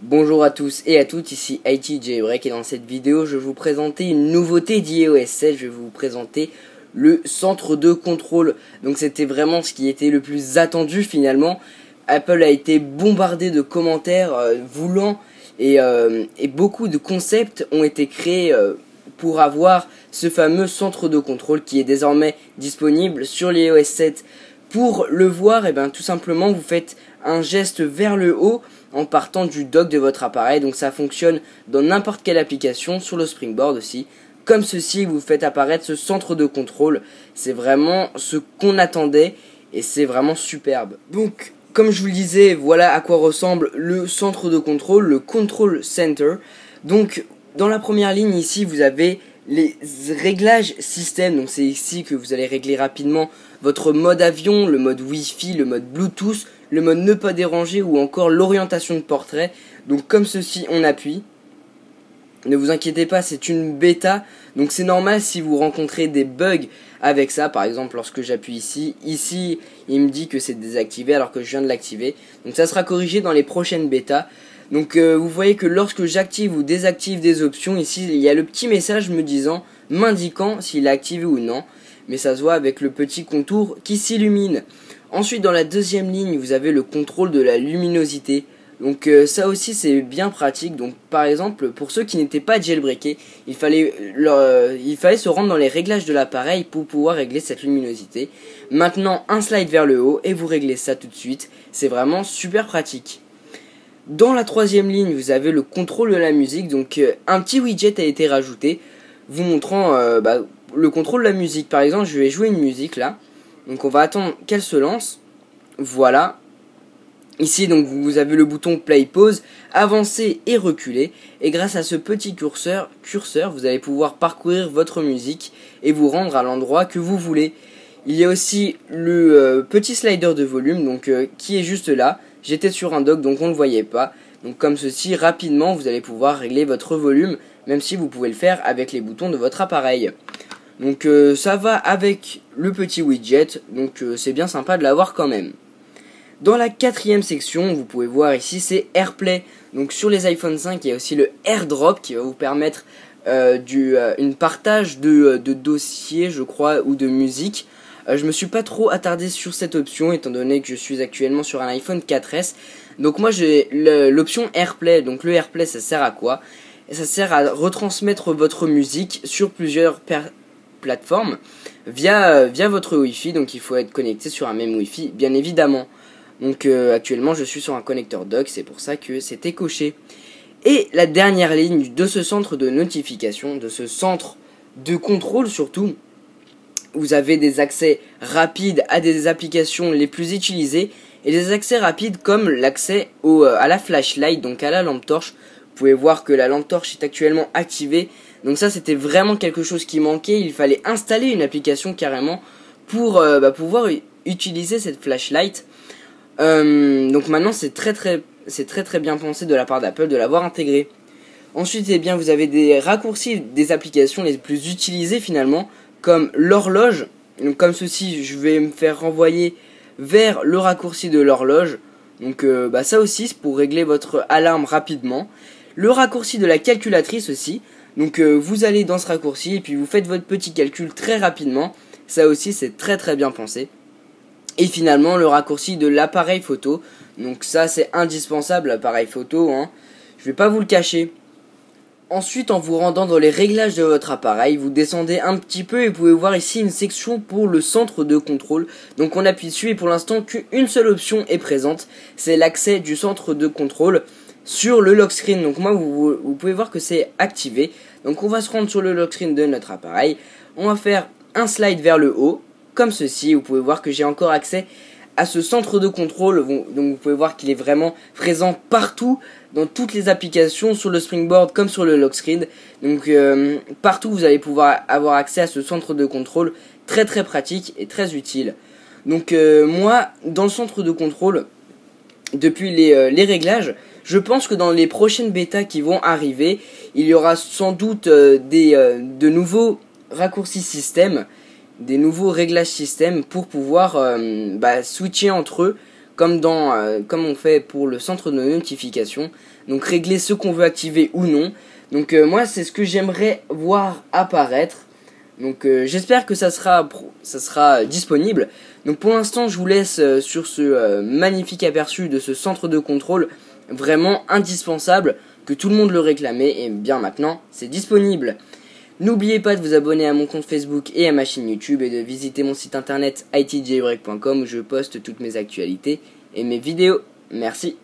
Bonjour à tous et à toutes, ici IT Jailbreak et dans cette vidéo je vais vous présenter une nouveauté d'iOS 7, je vais vous présenter le centre de contrôle. Donc c'était vraiment ce qui était le plus attendu finalement. Apple a été bombardé de commentaires voulant et beaucoup de concepts ont été créés pour avoir ce fameux centre de contrôle qui est désormais disponible sur l'iOS 7. Pour le voir, tout simplement vous faites un geste vers le haut en partant du dock de votre appareil. Donc ça fonctionne dans n'importe quelle application, sur le Springboard aussi. Comme ceci, vous faites apparaître ce centre de contrôle. C'est vraiment ce qu'on attendait et c'est vraiment superbe. Donc, comme je vous le disais, voilà à quoi ressemble le centre de contrôle, le Control Center. Donc, dans la première ligne ici, vous avez les réglages système. Donc c'est ici que vous allez régler rapidement votre mode avion, le mode Wi-Fi, le mode Bluetooth, le mode ne pas déranger ou encore l'orientation de portrait. Donc comme ceci, on appuie. Ne vous inquiétez pas, c'est une bêta, donc c'est normal si vous rencontrez des bugs avec ça. Par exemple, lorsque j'appuie ici, il me dit que c'est désactivé alors que je viens de l'activer. Donc ça sera corrigé dans les prochaines bêtas. Donc vous voyez que lorsque j'active ou désactive des options, ici il y a le petit message m'indiquant s'il est activé ou non. Mais ça se voit avec le petit contour qui s'illumine. Ensuite, dans la deuxième ligne, vous avez le contrôle de la luminosité. Donc ça aussi c'est bien pratique. Donc par exemple, pour ceux qui n'étaient pas jailbreakés, il fallait se rendre dans les réglages de l'appareil pour pouvoir régler cette luminosité. Maintenant, un slide vers le haut et vous réglez ça tout de suite. C'est vraiment super pratique. Dans la troisième ligne, vous avez le contrôle de la musique. Donc un petit widget a été rajouté vous montrant le contrôle de la musique. Par exemple, je vais jouer une musique là. Donc on va attendre qu'elle se lance. Voilà. Ici donc vous avez le bouton play pause, avancer et reculer. Et grâce à ce petit curseur, vous allez pouvoir parcourir votre musique et vous rendre à l'endroit que vous voulez. Il y a aussi le petit slider de volume donc qui est juste là. J'étais sur un dock donc on ne le voyait pas. Donc comme ceci, rapidement vous allez pouvoir régler votre volume, même si vous pouvez le faire avec les boutons de votre appareil. Donc ça va avec le petit widget, donc c'est bien sympa de l'avoir quand même. Dans la quatrième section, vous pouvez voir ici, c'est AirPlay. Donc sur les iPhone 5, il y a aussi le AirDrop qui va vous permettre une partage de dossiers, je crois, ou de musique. Je me suis pas trop attardé sur cette option étant donné que je suis actuellement sur un iPhone 4S. Donc moi j'ai l'option AirPlay. Donc le AirPlay ça sert à quoi? Ça sert à retransmettre votre musique sur plusieurs plateformes via votre Wi-Fi. Donc il faut être connecté sur un même Wi-Fi bien évidemment. Donc actuellement je suis sur un connecteur dock, c'est pour ça que c'était coché. Et la dernière ligne de ce centre de notification, de ce centre de contrôle surtout, vous avez des accès rapides à des applications les plus utilisées et des accès rapides comme l'accès à la flashlight, donc à la lampe torche. Vous pouvez voir que la lampe torche est actuellement activée. Donc ça c'était vraiment quelque chose qui manquait. Il fallait installer une application carrément pour pouvoir utiliser cette flashlight. Donc maintenant c'est très bien pensé de la part d'Apple de l'avoir intégré. Ensuite vous avez des raccourcis des applications les plus utilisées finalement, comme l'horloge. Donc comme ceci, je vais me faire renvoyer vers le raccourci de l'horloge. Donc ça aussi c'est pour régler votre alarme rapidement. Le raccourci de la calculatrice aussi. Donc vous allez dans ce raccourci et puis vous faites votre petit calcul très rapidement. Ça aussi c'est très bien pensé. Et finalement le raccourci de l'appareil photo. Donc ça c'est indispensable, l'appareil photo, hein. Je vais pas vous le cacher. Ensuite, en vous rendant dans les réglages de votre appareil, vous descendez un petit peu et vous pouvez voir ici une section pour le centre de contrôle. Donc on appuie dessus et pour l'instant qu'une seule option est présente, c'est l'accès du centre de contrôle sur le lock screen. Donc moi vous pouvez voir que c'est activé. Donc on va se rendre sur le lock screen de notre appareil. On va faire un slide vers le haut, comme ceci. Vous pouvez voir que j'ai encore accès à ce centre de contrôle. Donc vous pouvez voir qu'il est vraiment présent partout, dans toutes les applications, sur le Springboard comme sur le lock screen. Donc partout vous allez pouvoir avoir accès à ce centre de contrôle très pratique et très utile. Donc moi dans le centre de contrôle, depuis les réglages, je pense que dans les prochaines bêtas qui vont arriver, il y aura sans doute de nouveaux raccourcis système, des nouveaux réglages système pour pouvoir switcher entre eux comme on fait pour le centre de notification. Donc régler ce qu'on veut activer ou non. Donc moi c'est ce que j'aimerais voir apparaître. Donc j'espère que ça sera disponible. Donc pour l'instant je vous laisse sur ce magnifique aperçu de ce centre de contrôle vraiment indispensable, que tout le monde le réclamait, et bien maintenant c'est disponible. N'oubliez pas de vous abonner à mon compte Facebook et à ma chaîne YouTube, et de visiter mon site internet itjailbreak.com où je poste toutes mes actualités et mes vidéos. Merci.